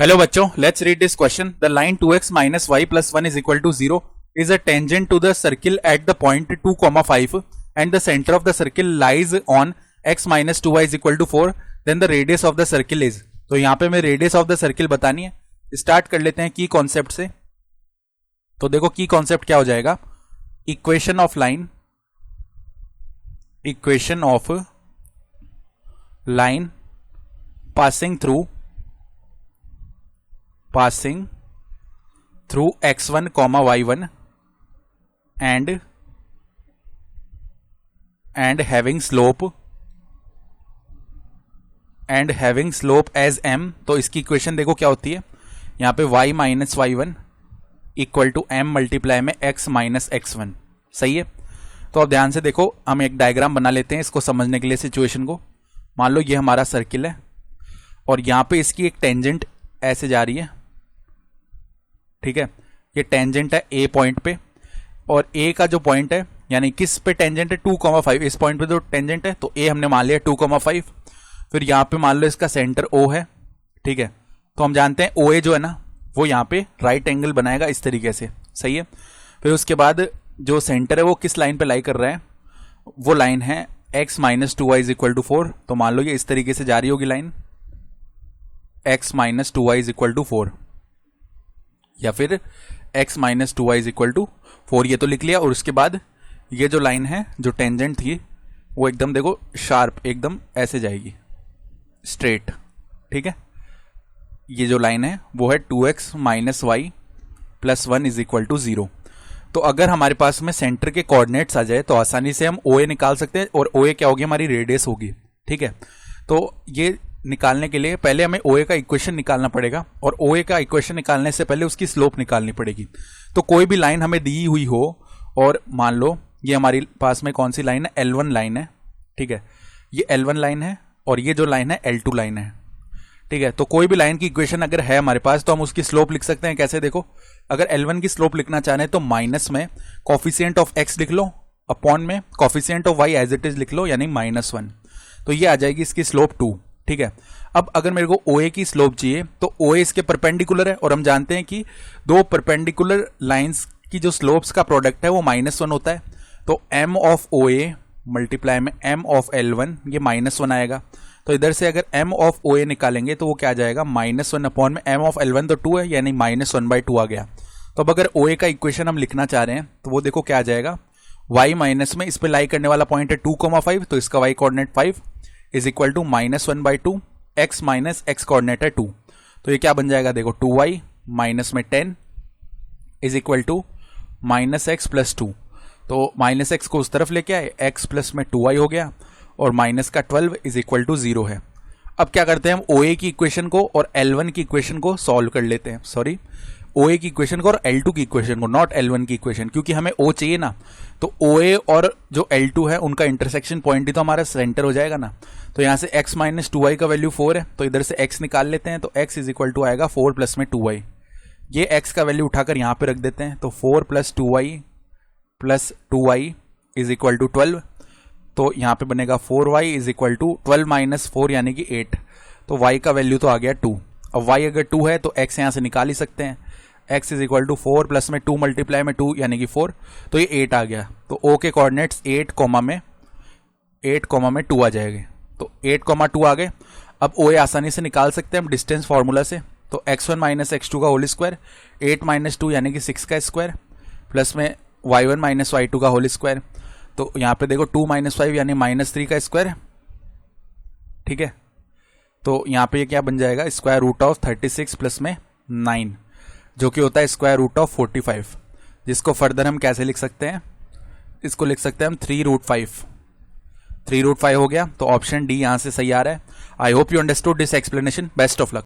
Hello बच्चों, let's read this question. The line 2x minus y plus 1 is equal to 0 is a tangent to the circle at the point 2, 5 and the center of the circle lies on x minus 2y is equal to 4. Then the radius of the circle is. तो यहाँ पे हमें radius of the circle बतानी है. Start कर लेते हैं की कॉन्सेप्ट से. तो देखो की कॉन्सेप्ट क्या हो जाएगा. Equation of line passing through x1 comma y1 and having slope as m. तो इसकी इक्वेशन देखो क्या होती है. यहाँ पे y minus y1 equal to m multiply में x माइनस x1. सही है. तो अब ध्यान से देखो, हम एक डायग्राम बना लेते हैं इसको समझने के लिए सिचुएशन को. मान लो ये हमारा सर्किल है और यहाँ पे इसकी एक टेंजेंट ऐसे जा रही है. ठीक है, ये टेंजेंट है ए पॉइंट पे और ए का जो पॉइंट है यानी किस पे टेंजेंट है 2,5. इस पॉइंट पे जो टेंजेंट है तो ए हमने मान लिया 2,5. फिर यहाँ पे मान लो इसका सेंटर ओ है. ठीक है, तो हम जानते हैं ओ ए जो है ना वो यहाँ पे राइट एंगल बनाएगा इस तरीके से. सही है. फिर उसके बाद जो सेंटर है वो किस लाइन पे लाई कर रहा है, वो लाइन है x minus 2y is equal to 4. तो मान लो ये इस तरीके से जा रही होगी line x minus 2y is equal to 4 या फिर x minus 2y is equal to 4. ये तो लिख लिया. और उसके बाद ये जो लाइन है जो टेंजेंट थी वो एकदम देखो शार्प एकदम ऐसे जाएगी स्ट्रेट. ठीक है, ये जो लाइन है वो है 2x minus y plus 1 is equal to 0. तो अगर हमारे पास में सेंटर के कोऑर्डिनेट्स आ जाए तो आसानी से हम OA निकाल सकते हैं और OA क्या होगी, हमारी रेडियस होगी. ठीक है, तो ये निकालने के लिए पहले हमें OA का इक्वेशन निकालना पड़ेगा और OA का इक्वेशन निकालने से पहले उसकी स्लोप निकालनी पड़ेगी. तो कोई भी लाइन हमें दी हुई हो और मान लो ये हमारे पास में कौन सी लाइन है, L1 लाइन है. ठीक है, ये L1 लाइन है और ये जो लाइन है L2 लाइन है. ठीक है, तो कोई भी लाइन की इक्वेशन अगर है हमारे पास तो हम उसकी स्लोप लिख सकते हैं. कैसे देखो, अगर L1 की स्लोप लिखना चाह रहे हैं तो माइनस में कॉफिशिएंट ऑफ x लिख लो, अपॉन में coefficient of y as it is लिख लो यानी -1. तो ये आ जाएगी इसकी स्लोप 2. ठीक है, अब अगर मेरे को OA की स्लोप चाहिए तो OA इसके परपेंडिकुलर है और हम जानते हैं कि दो परपेंडिकुलर लाइंस की जो स्लोप्स का प्रोडक्ट है वो -1 होता है. तो m ऑफ OA मल्टीप्लाई में m ऑफ L1 ये -1 आएगा. तो इधर से अगर m ऑफ OA निकालेंगे तो वो क्या आ जाएगा, -1 अपॉन में m ऑफ L1 तो 2 है यानी -1/2 आ गया. तो अब अगर OA का इक्वेशन हम लिखना चाह रहे हैं तो वो देखो क्या आ जाएगा, y माइनस में इस पे लाई करने वाला पॉइंट है 2,5 तो इसका y coordinate 5 is equal to -1/2. x minus x coordinate है 2 तो ये क्या बन जाएगा देखो 2y माइनस में 10 is equal to -x plus 2. तो -x को उस तरफ लेके आए, x प्लस में 2y हो गया और माइनस का 12 इज इक्वल टू 0 है. अब क्या करते हैं हम OA की इक्वेशन को और L1 की इक्वेशन को सॉल्व कर लेते हैं. सॉरी, OA की इक्वेशन को और L2 की इक्वेशन को, नॉट L1 की इक्वेशन, क्योंकि हमें O चाहिए ना. तो OA और जो L2 है उनका इंटरसेक्शन पॉइंट ही तो हमारा सेंटर हो जाएगा ना. तो यहाँ से x माइनस 2y का वैल्यू 4 है तो इधर से x निकाल लेते हैं. तो x इज इक्वल टू आएगा 4 प्लस में 2y. ये x का वैल्यू उठाकर यहाँ पे रख देते हैं. तो 4 plus 2y plus 2y is equal to 12. तो यहाँ पे बनेगा 4y is equal to 12 minus 4 यानी कि 8. तो y का वैल्यू तो आ गया 2. अब y अगर 2 है तो x यहाँ से निकाल ही सकते हैं. x is equal to 4 plus में 2 मल्टीप्लाई में 2 यानी कि 4. तो ये 8 आ गया. तो O के कोऑर्डिनेट्स 8 में 2 आ जाएंगे. तो 8, 2 आ गए. अब OA आसानी से निकाल सकते हैं हम डिस्टेंस फार्मूला से. तो x1 माइनस x2 का होल स्क्वायर, 8 माइनस 2 यानी कि 6 का स्क्वायर प्लस में y1 माइनस y2 का होल स्क्वायर. तो यहाँ पे देखो 2 माइनस 5 यानी -3 का स्क्वायर. ठीक है, तो यहाँ पे ये क्या बन जाएगा, स्क्वायर रूट ऑफ 36 प्लस में 9 जो कि होता है स्क्वायर रूट ऑफ 45. जिसको फर्दर हम कैसे लिख सकते हैं, इसको लिख सकते हैं हम 3√5. 3√5 हो गया. तो ऑप्शन डी यहाँ से सही आ रहा है. I hope you understood this explanation. Best of luck.